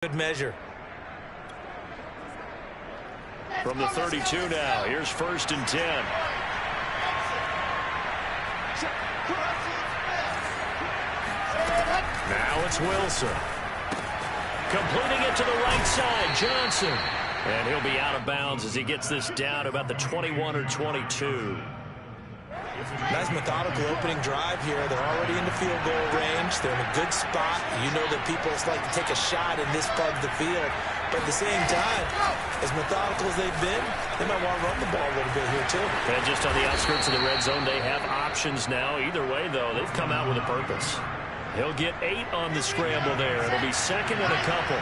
Good measure. From the 32 now, here's 1st and 10. Now it's Wilson. Completing it to the right side, Johnson. And he'll be out of bounds as he gets this down about the 21 or 22. Nice methodical opening drive here. They're already in the field goal range. They're in a good spot. You know that people like to take a shot in this part of the field. But at the same time, as methodical as they've been, they might want to run the ball a little bit here too. And just on the outskirts of the red zone, they have options now. Either way, though, they've come out with a purpose. He'll get 8 on the scramble there. It'll be 2nd and a couple.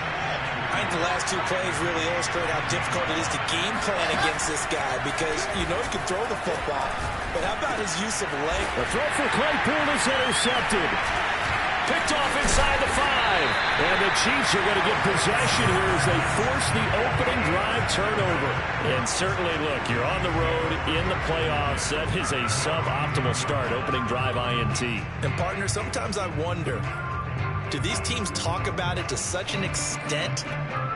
I think the last 2 plays really illustrate how difficult it is to game plan against this guy because you know he can throw the football, but how about his use of leg? The throw for Claypool is intercepted. Picked off inside the 5. And the Chiefs are going to get possession here as they force the opening drive turnover. And certainly, look, you're on the road in the playoffs. That is a suboptimal start, opening drive INT. And, partner, sometimes I wonder, do these teams talk about it to such an extent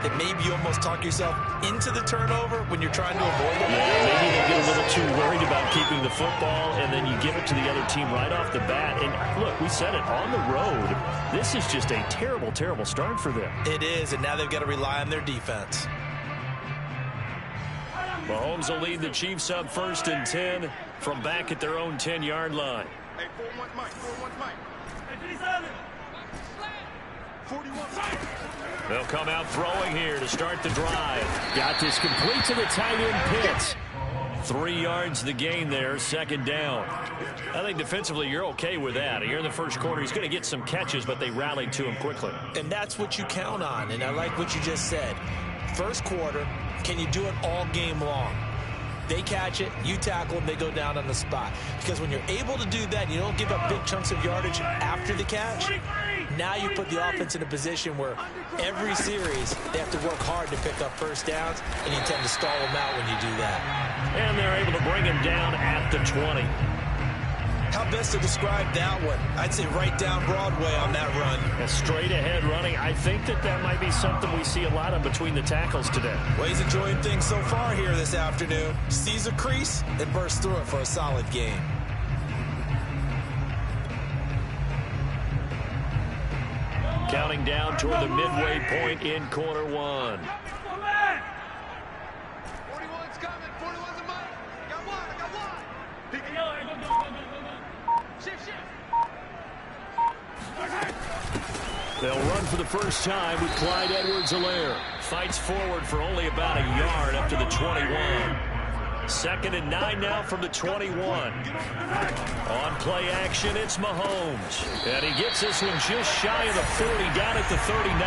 that maybe you almost talk yourself into the turnover when you're trying to avoid it? Yeah, maybe they get a little too worried about keeping the football, and then you give it to the other team right off the bat. And, look, we said it, on the road, this is just a terrible, terrible start for them. It is, and now they've got to rely on their defense. Mahomes will lead the Chiefs up 1st and 10 from back at their own 10-yard line. Hey, 4-1 Mike, 4-1 Mike. They'll come out throwing here to start the drive. Got this complete to the tight end Pitts. 3 yards the gain there, 2nd down. I think defensively you're okay with that. Here in the first quarter, he's going to get some catches, but they rallied to him quickly. And that's what you count on, and I like what you just said. First quarter, can you do it all game long? They catch it, you tackle them, they go down on the spot. Because when you're able to do that, you don't give up big chunks of yardage after the catch. Now you put the offense in a position where every series they have to work hard to pick up first downs, and you tend to stall them out when you do that. And they're able to bring him down at the 20. How best to describe that one? I'd say right down Broadway on that run. A straight ahead running. I think that might be something we see a lot of between the tackles today. Well, he's enjoying things so far here this afternoon. Sees a crease and bursts through it for a solid game. Counting down toward the midway point in quarter 1. 41's coming. 41's a Mike. I got one. Shift. They'll run for the first time with Clyde Edwards-Helaire. Fights forward for only about a yard up to the 21. 2nd and 9 now from the 21. On play action, it's Mahomes. And he gets this one just shy of the 40, down at the 39.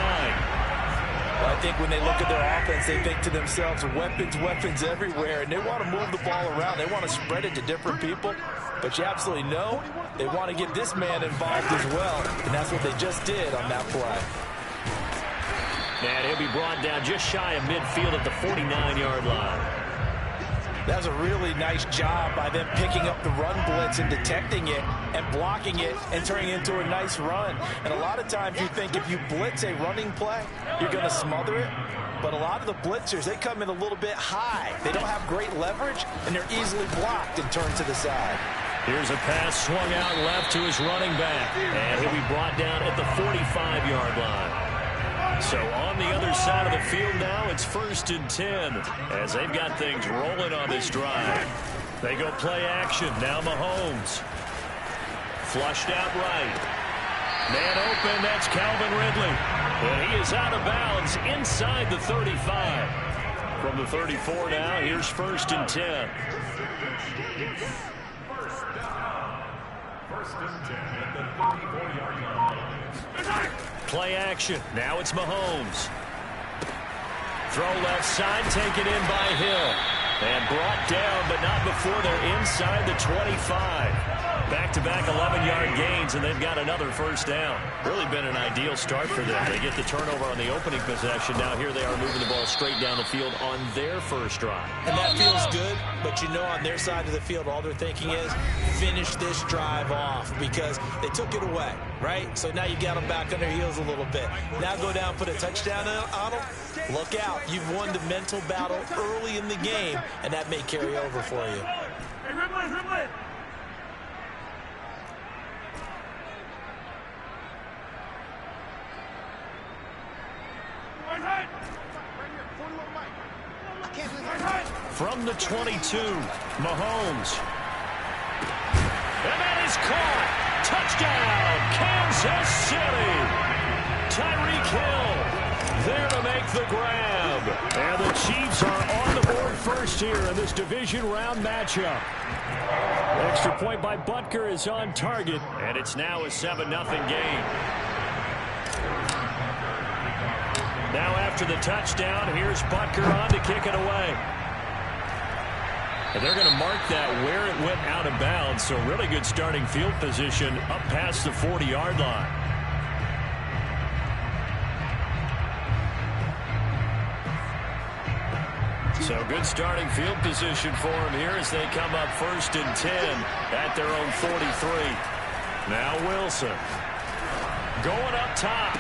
Well, I think when they look at their offense, they think to themselves, weapons everywhere, and they want to move the ball around. They want to spread it to different people. But you absolutely know they want to get this man involved as well, and that's what they just did on that play. And he'll be brought down just shy of midfield at the 49-yard line. That was a really nice job by them picking up the run blitz and detecting it and blocking it and turning it into a nice run. And a lot of times you think if you blitz a running play, you're going to smother it. But a lot of the blitzers, they come in a little bit high. They don't have great leverage, and they're easily blocked and turned to the side. Here's a pass swung out left to his running back. And he'll be brought down at the 45-yard line. So on the other side of the field now, it's 1st and 10 as they've got things rolling on this drive. They go play action. Now Mahomes. Flushed out right. Man open, that's Calvin Ridley. And he is out of bounds inside the 35. From the 34 now, here's 1st and 10. First and 10 at the 34-yard line. Play action. Now it's Mahomes. Throw left side, taken in by Hill. And brought down, but not before they're inside the 25. Back-to-back 11-yard gains, and they've got another first down. Really been an ideal start for them. They get the turnover on the opening possession. Now here they are moving the ball straight down the field on their first drive. And that feels good, but you know on their side of the field, all they're thinking is finish this drive off because they took it away, right? So now you got them back on their heels a little bit. Now go down, put a touchdown on them. Look out. You've won the mental battle early in the game, and that may carry over for you. From the 22, Mahomes. And that is caught. Touchdown, Kansas City. Tyreek Hill there to make the grab. And the Chiefs are on the board first here in this division round matchup. Extra point by Butker is on target, and it's now a 7-0 game. Now after the touchdown, here's Butker on to kick it away. And they're going to mark that where it went out of bounds, so really good starting field position up past the 40-yard line. So good starting field position for them here as they come up 1st and 10 at their own 43. Now Wilson going up top.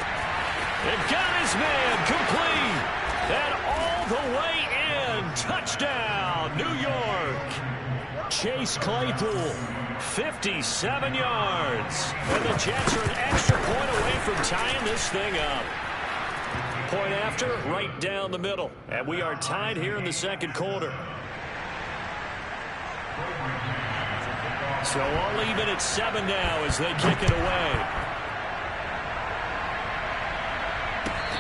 They've got his man complete. And all the way in. Touchdown, New York. Chase Claypool, 57 yards. And the Jets are an extra point away from tying this thing up. Point after, right down the middle. And we are tied here in the second quarter. So all even at 7 now as they kick it away.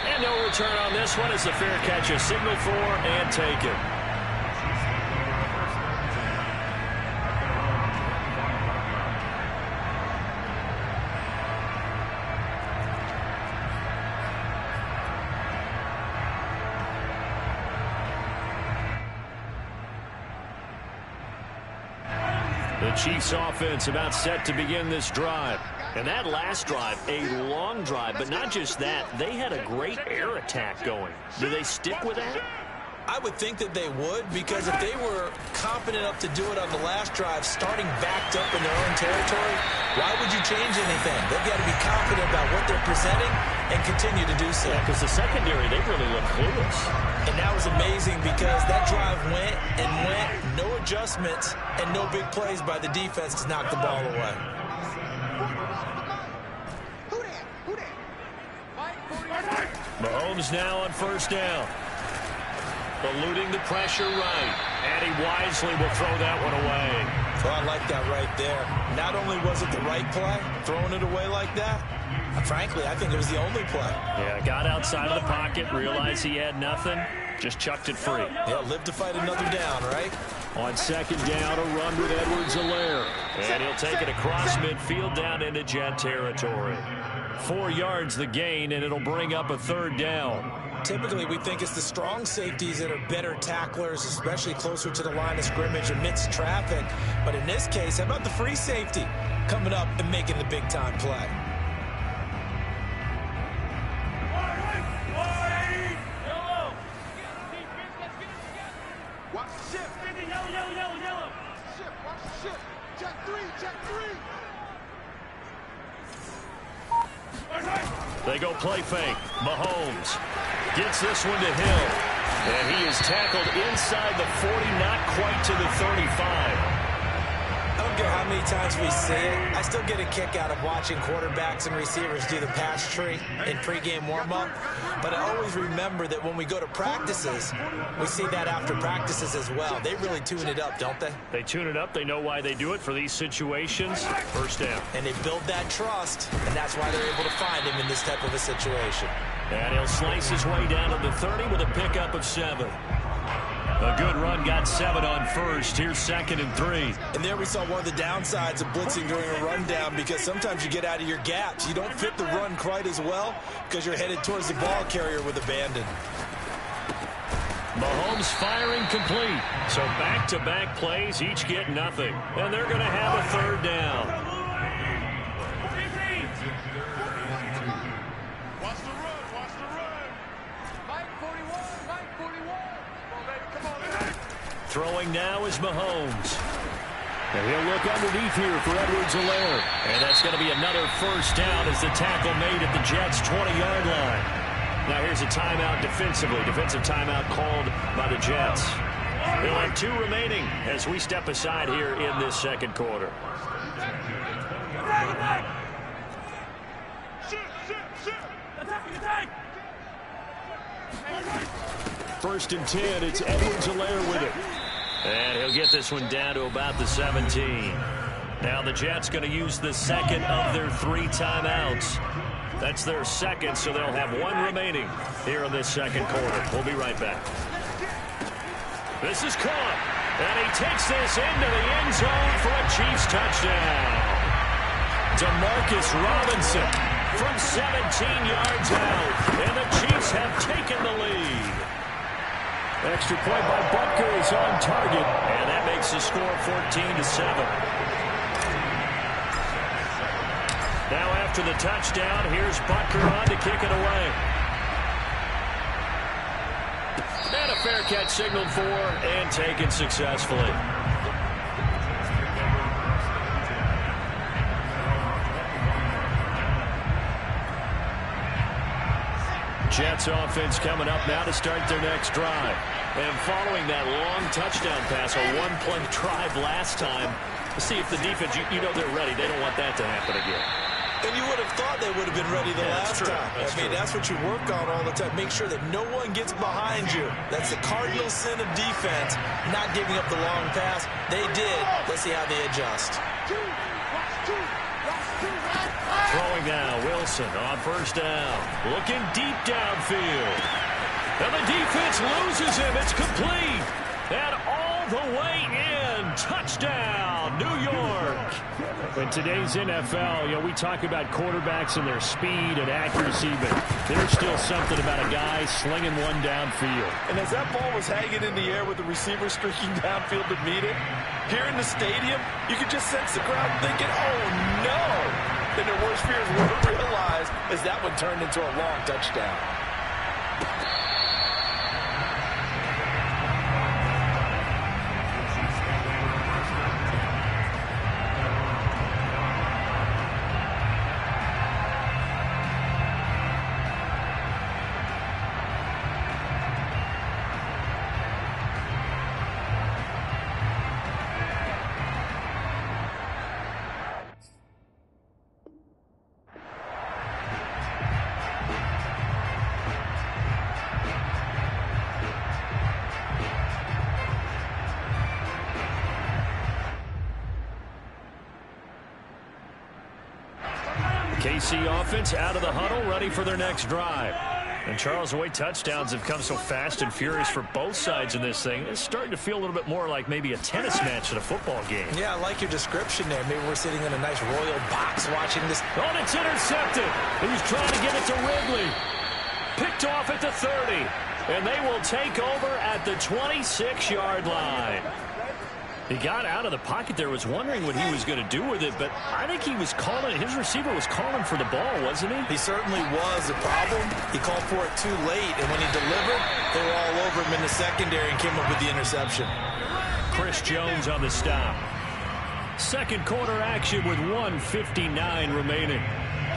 And no return on this one. It's a fair catch, a signal for and take it. The Chiefs offense about set to begin this drive. And that last drive, a long drive, but not just that. They had a great air attack going. Do they stick with that? I would think that they would, because if they were confident enough to do it on the last drive, starting backed up in their own territory, why would you change anything? They've got to be confident about what they're presenting and continue to do so. Yeah, because the secondary, they really look clueless. And that was amazing because that drive went and went, no adjustments, and no big plays by the defense to knock the ball away. Mahomes now on first down. Eluding the pressure right. And he wisely will throw that one away. Well, I like that right there. Not only was it the right play, throwing it away like that, frankly, I think it was the only play. Yeah, got outside of the pocket, realized he had nothing, just chucked it free. Yeah, live to fight another down, right? On second down, a run with Edwards-Helaire. And he'll take it across midfield down into Jet territory. 4 yards the gain, and it'll bring up a third down. Typically, we think it's the strong safeties that are better tacklers, especially closer to the line of scrimmage amidst traffic. But in this case, how about the free safety coming up and making the big-time play? They go play fake. Mahomes gets this one to Hill. And he is tackled inside the 40, not quite to the 35. I don't care how many times we see it. I still get a kick out of watching quarterbacks and receivers do the pass tree in pregame warm-up. But I always remember that when we go to practices, we see that after practices as well. They really tune it up, don't they? They tune it up. They know why they do it for these situations. First down. And they build that trust, and that's why they're able to find him in this type of a situation. And he'll slice his way down to the 30 with a pickup of 7. A good run, got 7 on first. Here's 2nd and 3. And there we saw one of the downsides of blitzing during a rundown, because sometimes you get out of your gaps. You don't fit the run quite as well because you're headed towards the ball carrier with abandon. Mahomes firing complete. So back-to-back plays, each get nothing. And they're going to have a third down. Watch the run. Watch the run. Mike 41. Mike 41. Come on, baby. Come on, baby. Throwing now is Mahomes. And he'll look underneath here for Edwards-Helaire. And that's going to be another first down as the tackle made at the Jets' 20-yard line. Now here's a timeout defensively. Defensive timeout called by the Jets. They'll have 2 remaining as we step aside here in this second quarter. First and 10, it's Edwards-Helaire with it. And he'll get this one down to about the 17. Now the Jets going to use the second of their 3 timeouts. That's their second, so they'll have 1 remaining here in this second quarter. We'll be right back. This is caught, and he takes this into the end zone for a Chiefs touchdown. DeMarcus Robinson from 17 yards out, and the Chiefs have taken the lead. Extra point by Butker is on target, and that makes the score 14-7. Now after the touchdown, here's Butker on to kick it away. And a fair catch signaled for and taken successfully. Jets offense coming up now to start their next drive. And following that long touchdown pass, a 1-play drive last time, to see if the defense, you know they're ready. They don't want that to happen again. And you would have thought they would have been ready the last time. That's what you work on all the time. Make sure that no one gets behind you. That's the cardinal sin of defense, not giving up the long pass. They did. Let's see how they adjust. Throwing now, Wilson on first down. Looking deep downfield. And the defense loses him. It's complete. And all the way in. Touchdown, New York. In today's NFL, we talk about quarterbacks and their speed and accuracy, but there's still something about a guy slinging one downfield. And as that ball was hanging in the air with the receiver streaking downfield to meet it, here in the stadium, you could just sense the crowd thinking, oh, no. And their worst fears were realized as that one turned into a long touchdown. KC offense out of the huddle, ready for their next drive. And Charles, the way touchdowns have come so fast and furious for both sides in this thing, it's starting to feel a little bit more like maybe a tennis match at a football game. Yeah, I like your description there. Maybe we're sitting in a nice royal box watching this. Oh, and it's intercepted. He's trying to get it to Ridley. Picked off at the 30. And they will take over at the 26-yard line. He got out of the pocket there, was wondering what he was going to do with it, but I think he was calling, his receiver was calling for the ball, wasn't he? He certainly was. The problem, he called for it too late, and when he delivered, they were all over him in the secondary and came up with the interception. Chris Jones on the stop. Second quarter action with 1:59 remaining.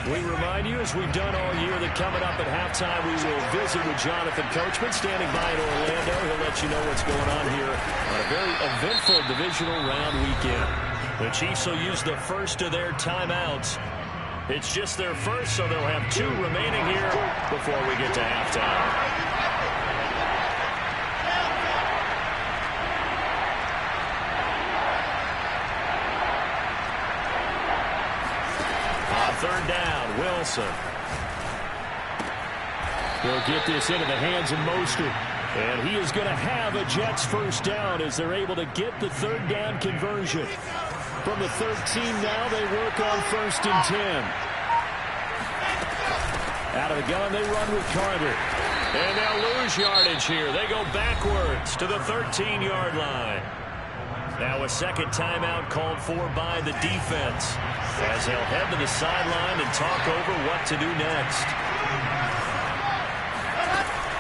We remind you, as we've done all year, that coming up at halftime, we will visit with Jonathan Coachman, standing by in Orlando. He'll let you know what's going on here on a very eventful divisional round weekend. The Chiefs will use the first of their timeouts. It's just their first, so they'll have 2 remaining here before we get to halftime. Third down, Wilson. He'll get this into the hands of Mostert. And he is going to have a Jets first down as they're able to get the third down conversion. From the 13 now, they work on first and 10. Out of the gun, they run with Carter. And they'll lose yardage here. They go backwards to the 13-yard line. Now a second timeout called for by the defense, as they'll head to the sideline and talk over what to do next.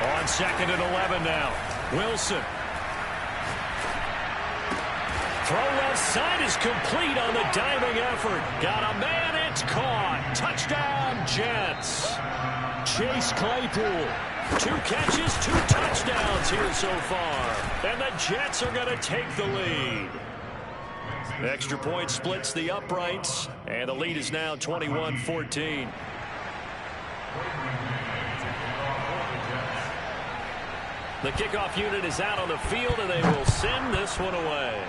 On 2nd and 11 now. Wilson. Throw left side is complete on the diving effort. Got a man, it's caught. Touchdown, Jets. Chase Claypool. 2 catches, 2 touchdowns here so far. And the Jets are going to take the lead. Extra point splits the uprights, and the lead is now 21-14. The kickoff unit is out on the field, and they will send this one away.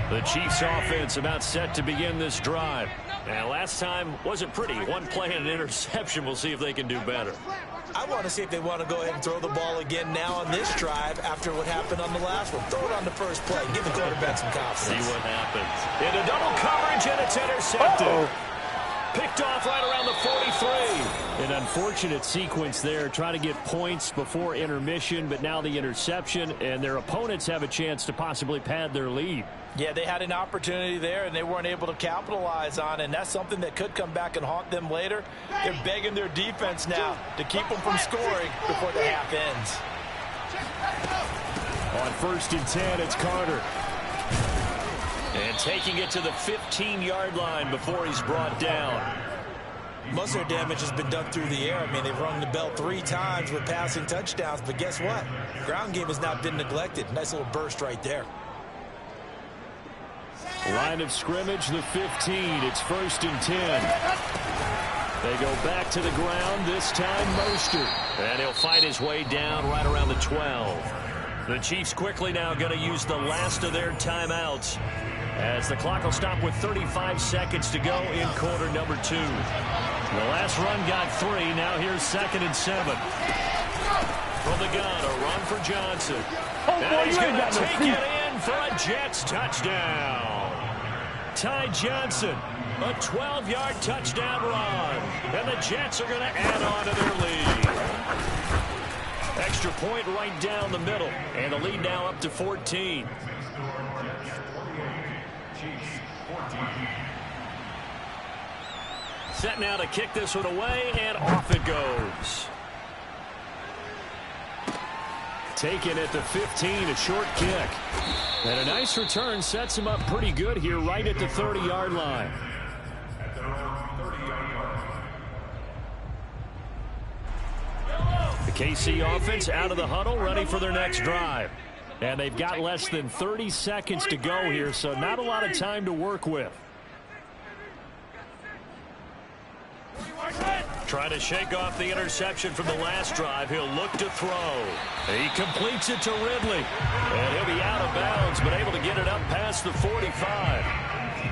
The Chiefs offense about set to begin this drive. And last time wasn't pretty. One play and an interception. We'll see if they can do better. I want to see if they want to go ahead and throw the ball again now on this drive after what happened on the last one. Throw it on the first play. Give the quarterback some confidence. See what happens. Into double coverage, and it's intercepted. Picked off right around the 43. An unfortunate sequence there, trying to get points before intermission, but now the interception, and their opponents have a chance to possibly pad their lead. Yeah, they had an opportunity there, and they weren't able to capitalize on it, and that's something that could come back and haunt them later. They're begging their defense now to keep them from scoring before the half ends. On 1st and 10, it's Carter. And taking it to the 15-yard line before he's brought down. Most of their damage has been done through the air. I mean, they've rung the bell 3 times with passing touchdowns, but guess what? Ground game has not been neglected. Nice little burst right there. Line of scrimmage, the 15. It's 1st and 10. They go back to the ground, this time Mostert. And he'll fight his way down right around the 12. The Chiefs quickly now going to use the last of their timeouts, as the clock will stop with 35 seconds to go in quarter number 2. The last run got 3. Now here's 2nd and 7. From the gun, a run for Johnson. And he's going to take it in for a Jets touchdown. Ty Johnson, a 12-yard touchdown run. And the Jets are going to add on to their lead. Extra point right down the middle. And the lead now up to 14. Set now to kick this one away, and off it goes. Taken at the 15, a short kick. And a nice return sets him up pretty good here right at the 30-yard line. The KC offense out of the huddle, ready for their next drive. And they've got less than 30 seconds to go here, so not a lot of time to work with. Trying to shake off the interception from the last drive. He'll look to throw. He completes it to Ridley. And he'll be out of bounds, but able to get it up past the 45.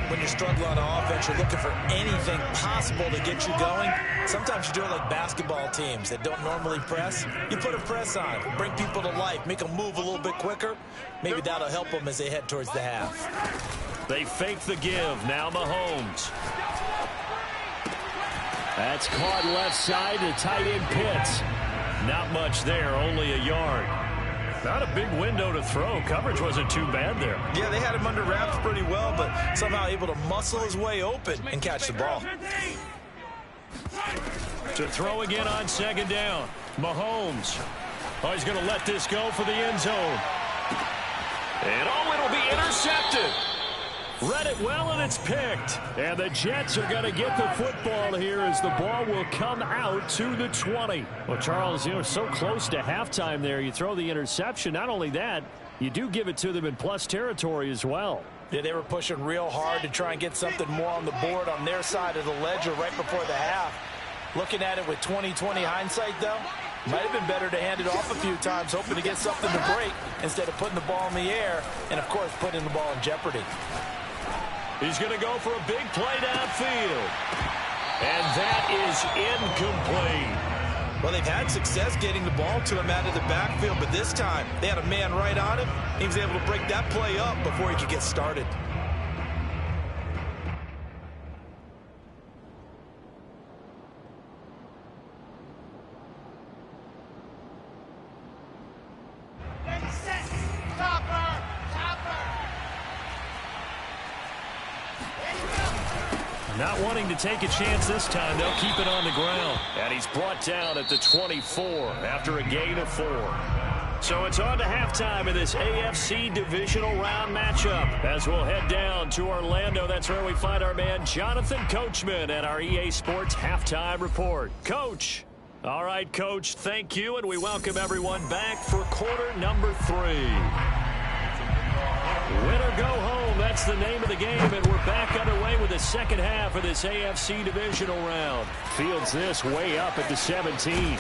When you struggle on offense, you're looking for anything possible to get you going. Sometimes you do it like basketball teams that don't normally press. You put a press on, bring people to life, make them move a little bit quicker. Maybe that'll help them as they head towards the half. They fake the give. Now Mahomes. That's caught left side to tight end Pitts. Not much there, only a yard. Not a big window to throw. Coverage wasn't too bad there. Yeah, they had him under wraps pretty well, but somehow able to muscle his way open and catch the ball. To throw again on 2nd down. Mahomes. Oh, he's going to let this go for the end zone. And oh, it'll be intercepted. Read it well, and it's picked. And the Jets are going to get the football here as the ball will come out to the 20. Well, Charles, you know, so close to halftime there. You throw the interception. Not only that, you do give it to them in plus territory as well. Yeah, they were pushing real hard to try and get something more on the board on their side of the ledger right before the half. Looking at it with 20/20 hindsight, though, might have been better to hand it off a few times, hoping to get something to break instead of putting the ball in the air and, of course, putting the ball in jeopardy. He's going to go for a big play downfield. And that is incomplete. Well, they've had success getting the ball to him out of the backfield, but this time they had a man right on him. He was able to break that play up before he could get started. Not wanting to take a chance this time, they'll keep it on the ground. And he's brought down at the 24 after a gain of 4. So it's on to halftime in this AFC divisional round matchup. As we'll head down to Orlando, that's where we find our man Jonathan Coachman at our EA Sports Halftime Report. Coach. All right, Coach, thank you, and we welcome everyone back for quarter number 3. Win or go home, that's the name of the game, and we're back underway with the second half of this AFC divisional round. Fields this way up at the 17. And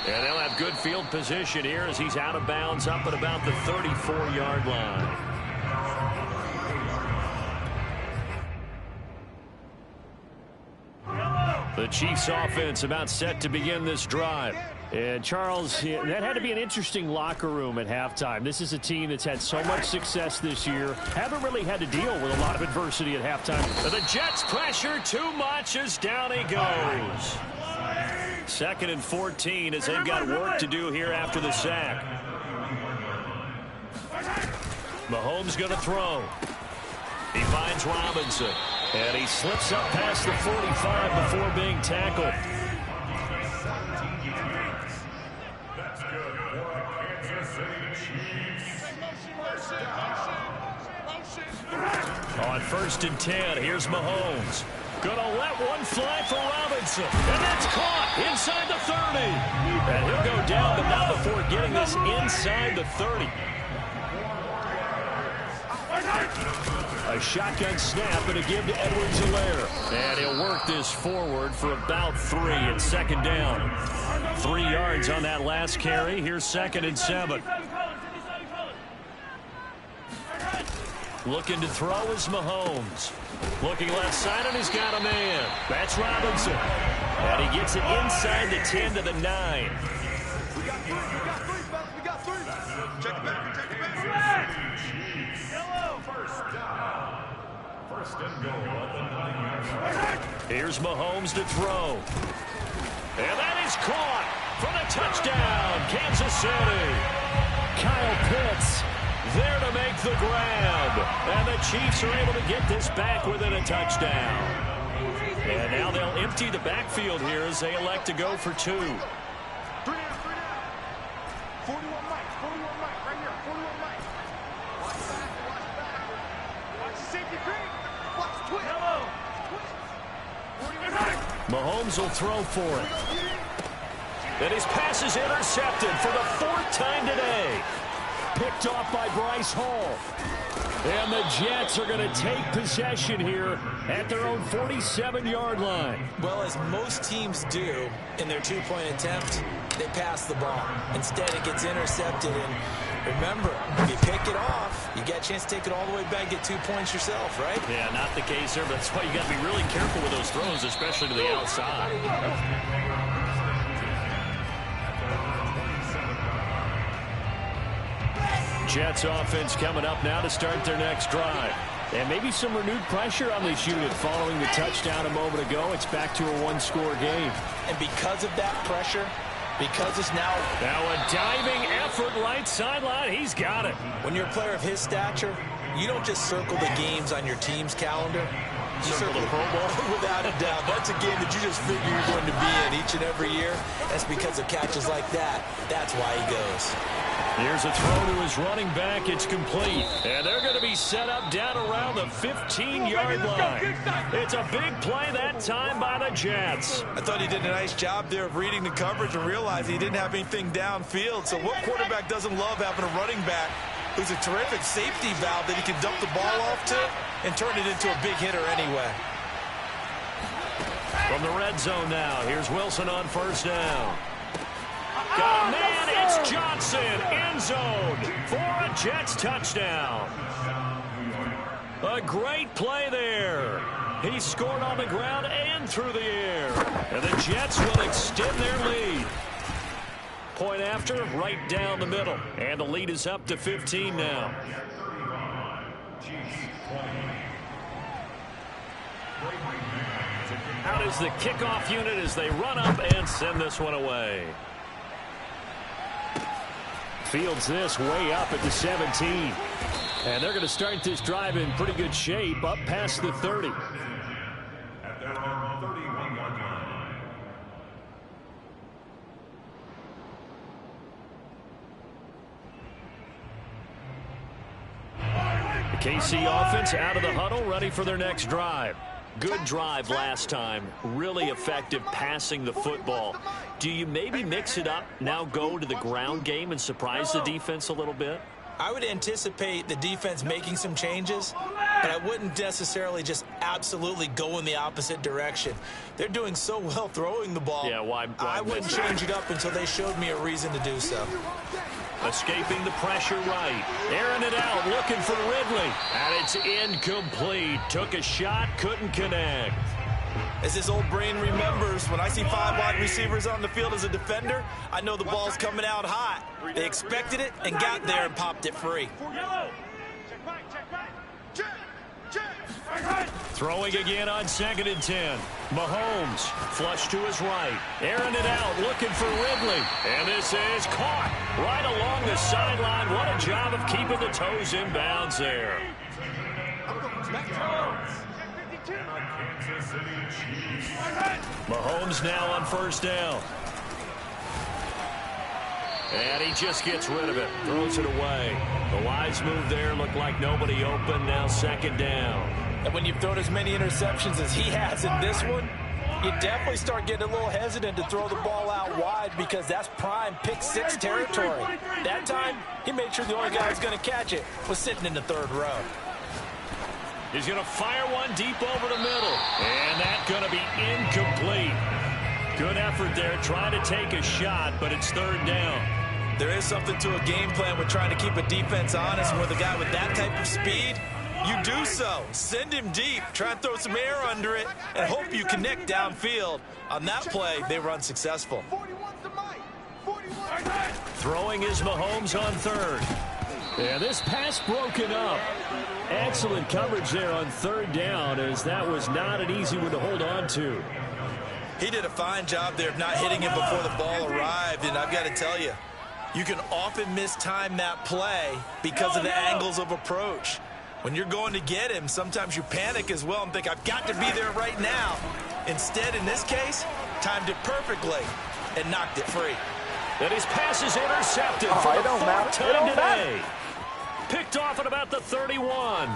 they'll have good field position here as he's out of bounds up at about the 34-yard line. The Chiefs offense about set to begin this drive. And Charles, that had to be an interesting locker room at halftime. This is a team that's had so much success this year. Haven't really had to deal with a lot of adversity at halftime. The Jets pressure too much as down he goes. 2nd and 14 as they've got work to do here after the sack. Mahomes going to throw. He finds Robinson. And he slips up past the 45 before being tackled. On 1st and 10, here's Mahomes. Gonna let one fly for Robinson. And that's caught inside the 30. And he'll go down, but not before getting this inside the 30. A shotgun snap and a give to Edwards-Helaire. And he'll work this forward for about 3 at 2nd down. 3 yards on that last carry. Here's 2nd and 7. Looking to throw is Mahomes. Looking left side, and he's got a man. That's Robinson. And he gets it inside the 10 to the 9. We got 3, fellas. We got 3. Check it back. Check it back. First down. 1st and goal at the 9-yard line. Here's Mahomes to throw. And that is caught for the touchdown, Kansas City. Kyle Pitts there to make the grab. And the Chiefs are able to get this back within a touchdown. And now they'll empty the backfield here as they elect to go for 2. 3 down. 41 Mike. 41 Mike. Right here. 41 Mike. Watch the back. Watch the back. Watch the safety green. Watch the twist. Mahomes will throw for it. And his pass is intercepted for the 4th time today. Picked off by Bryce Hall. And the Jets are going to take possession here at their own 47-yard line. Well, as most teams do in their 2-point attempt, they pass the ball. Instead, it gets intercepted. And remember, if you pick it off, you get a chance to take it all the way back, get 2 points yourself, right? Yeah, not the case there, but that's why you got to be really careful with those throws, especially to the outside. Jets offense coming up now to start their next drive. And maybe some renewed pressure on this unit following the touchdown a moment ago. It's back to a 1-score game. And because of that pressure, because it's now a diving effort right sideline. He's got it. When you're a player of his stature, you don't just circle the games on your team's calendar. You circle the Pro Bowl without a doubt. That's a game that you just figure you're going to be in each and every year. That's because of catches like that. That's why he goes. Here's a throw to his running back. It's complete. And they're going to be set up down around the 15-yard line. It's a big play that time by the Jets. I thought he did a nice job there of reading the coverage and realizing he didn't have anything downfield. So what quarterback doesn't love having a running back who's a terrific safety valve that he can dump the ball off to and turn it into a big hitter anyway? From the red zone now, here's Wilson on 1st down. Got a man, it's Johnson, end zone for a Jets touchdown. A great play there. He scored on the ground and through the air. And the Jets will extend their lead. going after? Right down the middle. And the lead is up to 15 now. Out is the kickoff unit as they run up and send this one away. Fields this way up at the 17. And they're going to start this drive in pretty good shape up past the 30. At their own 31-yard line. The KC offense out of the huddle, ready for their next drive. Good drive last time. Really effective passing the football. Do you maybe mix it up, now go to the ground game and surprise the defense a little bit? I would anticipate the defense making some changes, but I wouldn't necessarily just absolutely go in the opposite direction. They're doing so well throwing the ball. Yeah, why I wouldn't change it up until they showed me a reason to do so. Escaping the pressure right. Airing it out, looking for Ridley. And it's incomplete. Took a shot, couldn't connect. As his old brain remembers, when I see 5 wide receivers on the field as a defender, I know the ball's coming out hot. They expected it and got there and popped it free. Throwing again on 2nd and 10. Mahomes, flush to his right. Airing it out, looking for Ridley. And this is caught right along the sideline. What a job of keeping the toes in bounds there. Mahomes now on 1st down. And he just gets rid of it. Throws it away. The wise move there. Looked like nobody open. Now 2nd down. And when you've thrown as many interceptions as he has in this one, you definitely start getting a little hesitant to throw the ball out wide because that's prime pick-6 territory. That time, he made sure the only guy who was going to catch it was sitting in the 3rd row. He's going to fire one deep over the middle. And that's going to be incomplete. Good effort there, trying to take a shot, but it's 3rd down. There is something to a game plan with trying to keep a defense honest. And with a guy with that type of speed, you do so. Send him deep, try and throw some air under it, and hope you connect downfield. On that play, they were unsuccessful. Throwing is Mahomes on 3rd. Yeah, this pass broken up. Excellent coverage there on 3rd down, as that was not an easy one to hold on to. He did a fine job there of not hitting him before the ball arrived, and I've got to tell you, you can often mistime that play because of the angles of approach. When you're going to get him, sometimes you panic as well and think, I've got to be there right now. Instead, in this case, timed it perfectly and knocked it free. And his pass is intercepted for the 4th time today. Picked off at about the 31.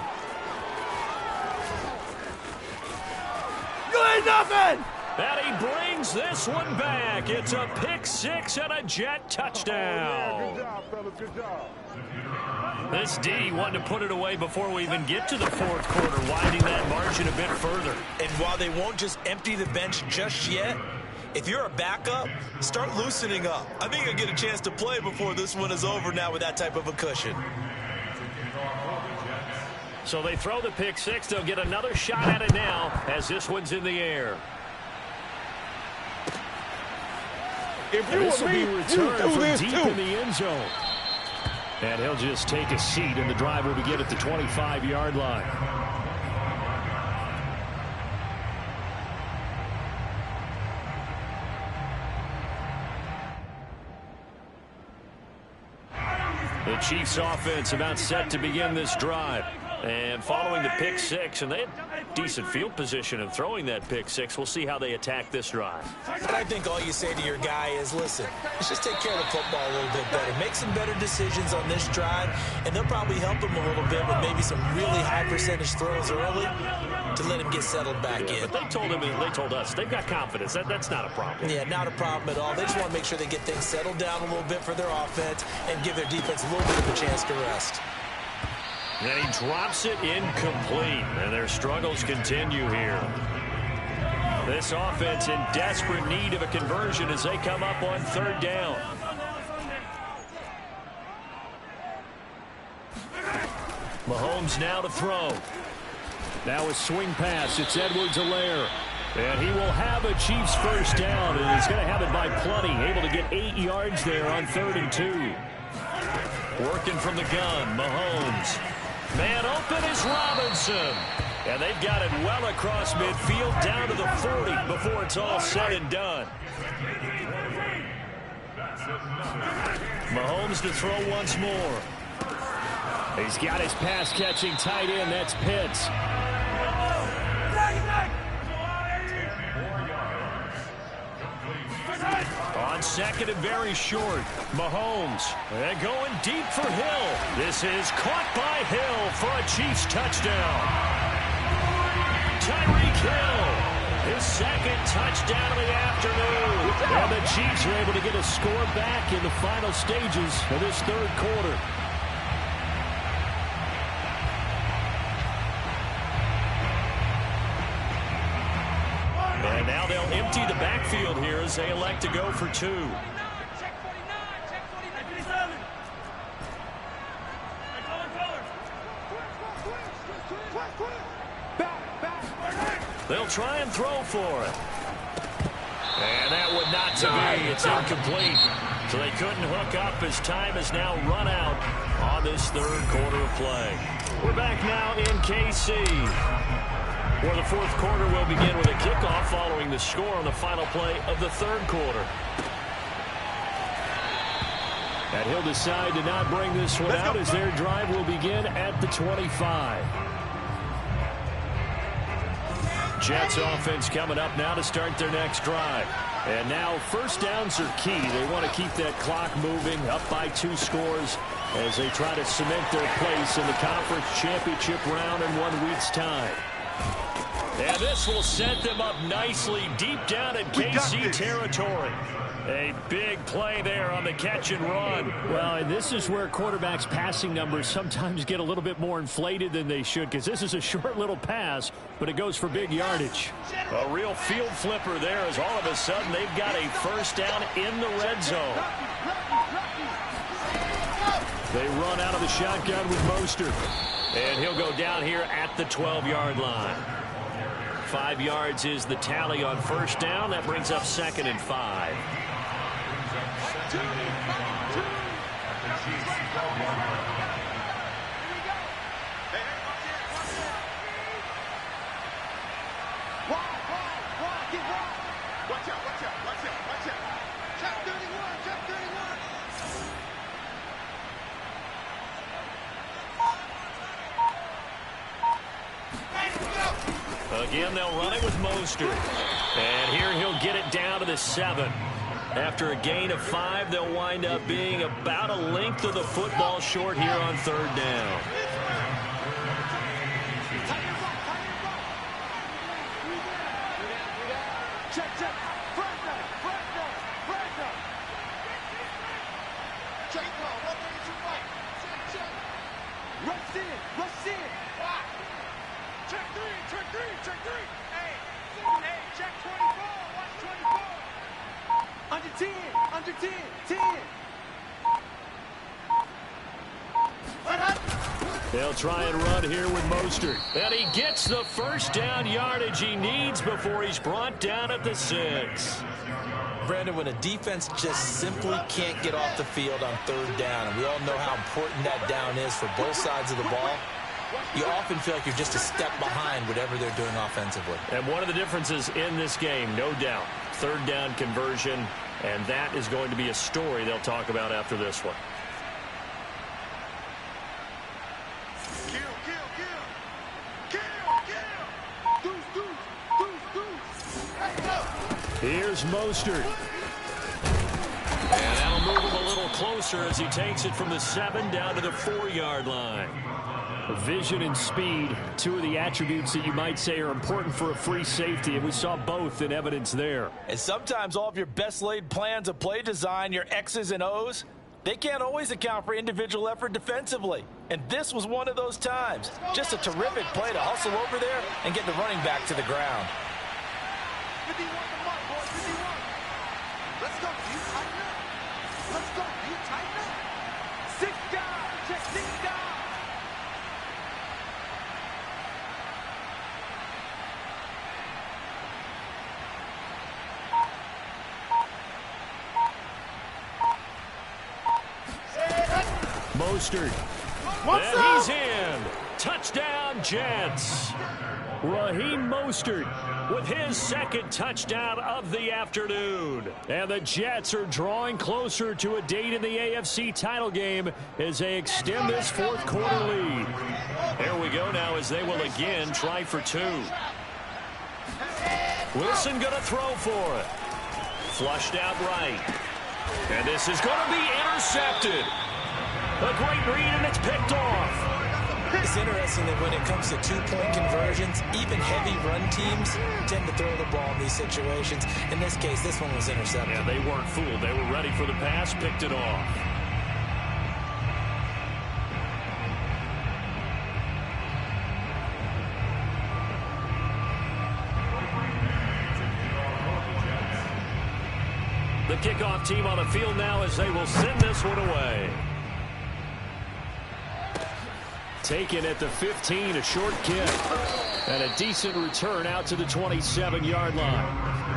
You ain't nothing! And he brings this one back. It's a pick-6 and a Jet touchdown. Good job, fellas. Good job. This D wanted to put it away before we even get to the 4th quarter, widening that margin a bit further. And while they won't just empty the bench just yet, if you're a backup, start loosening up. I think you'll get a chance to play before this one is over now with that type of a cushion. So they throw the pick-6. They'll get another shot at it now as this one's in the air. If you This will were be me, you returned do from this deep too. in the end zone. And he'll just take a seat, and the drive will begin at the 25-yard line. The Chiefs offense about set to begin this drive. And following the pick-6, and they had decent field position in throwing that pick-6. We'll see how they attack this drive. And I think all you say to your guy is, listen, let's just take care of the football a little bit better. Make some better decisions on this drive, and they'll probably help him a little bit with maybe some really high percentage throws early to let him get settled back in. But they told him, and they told us, they've got confidence. That's not a problem. Yeah, not a problem at all. They just want to make sure they get things settled down a little bit for their offense and give their defense a little bit of a chance to rest. And he drops it incomplete, and their struggles continue here. This offense in desperate need of a conversion as they come up on 3rd down. Mahomes now to throw. Now a swing pass. It's Edwards-Helaire. And he will have a Chiefs first down, and he's going to have it by plenty. Able to get 8 yards there on 3rd and 2. Working from the gun, Mahomes. Man open is Robinson. And they've got it well across midfield down to the 40 before it's all said and done. Mahomes to throw once more. He's got his pass-catching tight end. That's Pitts. On 2nd and very short, Mahomes. And going deep for Hill. This is caught by Hill for a Chiefs touchdown. Tyreek Hill, his 2nd touchdown of the afternoon. And the Chiefs are able to get a score back in the final stages of this 3rd quarter. And now they'll empty the backfield here as they elect to go for 2. They'll try and throw for it. And that would not to be. It's incomplete. So they couldn't hook up as time has now run out on this 3rd quarter of play. We're back now in KC, where the 4th quarter will begin with a kickoff following the score on the final play of the 3rd quarter. And he'll decide to not bring this one out as their drive will begin at the 25. Jets offense coming up now to start their next drive. And now first downs are key. They want to keep that clock moving, up by 2 scores as they try to cement their place in the conference championship round in 1 week's time. And this will set them up nicely deep down in KC territory. A big play there on the catch and run. Well, and this is where quarterbacks' passing numbers sometimes get a little bit more inflated than they should, because this is a short little pass, but it goes for big yardage. A real field flipper there as all of a sudden they've got a first down in the red zone. They run out of the shotgun with Mostert. And he'll go down here at the 12-yard line. 5 yards is the tally on first down. That brings up 2nd and 5. Again, they'll run it with Mostert. And here he'll get it down to the 7. After a gain of 5, they'll wind up being about a length of the football short here on 3rd down. They'll try and run here with Mostert. And he gets the first down yardage he needs before he's brought down at the 6. Brandon, when a defense just simply can't get off the field on 3rd down, and we all know how important that down is for both sides of the ball, you often feel like you're just a step behind whatever they're doing offensively. And one of the differences in this game, no doubt, 3rd down conversion, and that is going to be a story they'll talk about after this one. Here's Mostert. And that'll move him a little closer as he takes it from the 7 down to the 4-yard line. Vision and speed, 2 of the attributes that you might say are important for a free safety, and we saw both in evidence there. And sometimes all of your best laid plans of play design, your X's and O's, they can't always account for individual effort defensively. And this was one of those times. Just a terrific play to hustle over there and get the running back to the ground. Let's go, you tighten up. Let's go, you tighten up. 6 guys, check 6 guys. Mostert. What's And up? he's in. Touchdown, Jets. Raheem Mostert with his second touchdown of the afternoon. And the Jets are drawing closer to a date in the AFC title game as they extend this fourth quarter lead. Here we go now as they will again try for two. Wilson going to throw for it. Flushed out right. And this is going to be intercepted. A great read, and it's picked off. It's interesting that when it comes to two-point conversions, even heavy run teams tend to throw the ball in these situations. In this case, this one was intercepted. Yeah, they weren't fooled. They were ready for the pass, picked it off. The kickoff team on the field now as they will send this one away. Taken at the 15, a short kick. And a decent return out to the 27-yard line.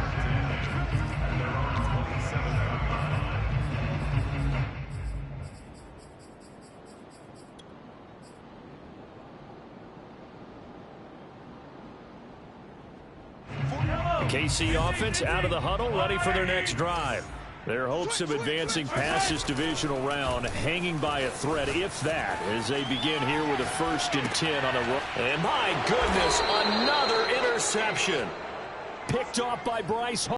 KC offense out of the huddle, ready for their next drive. Their hopes of advancing past this divisional round hanging by a thread, if that, as they begin here with a 1st and 10 on the run. And my goodness, another interception. Picked off by Bryce Hall.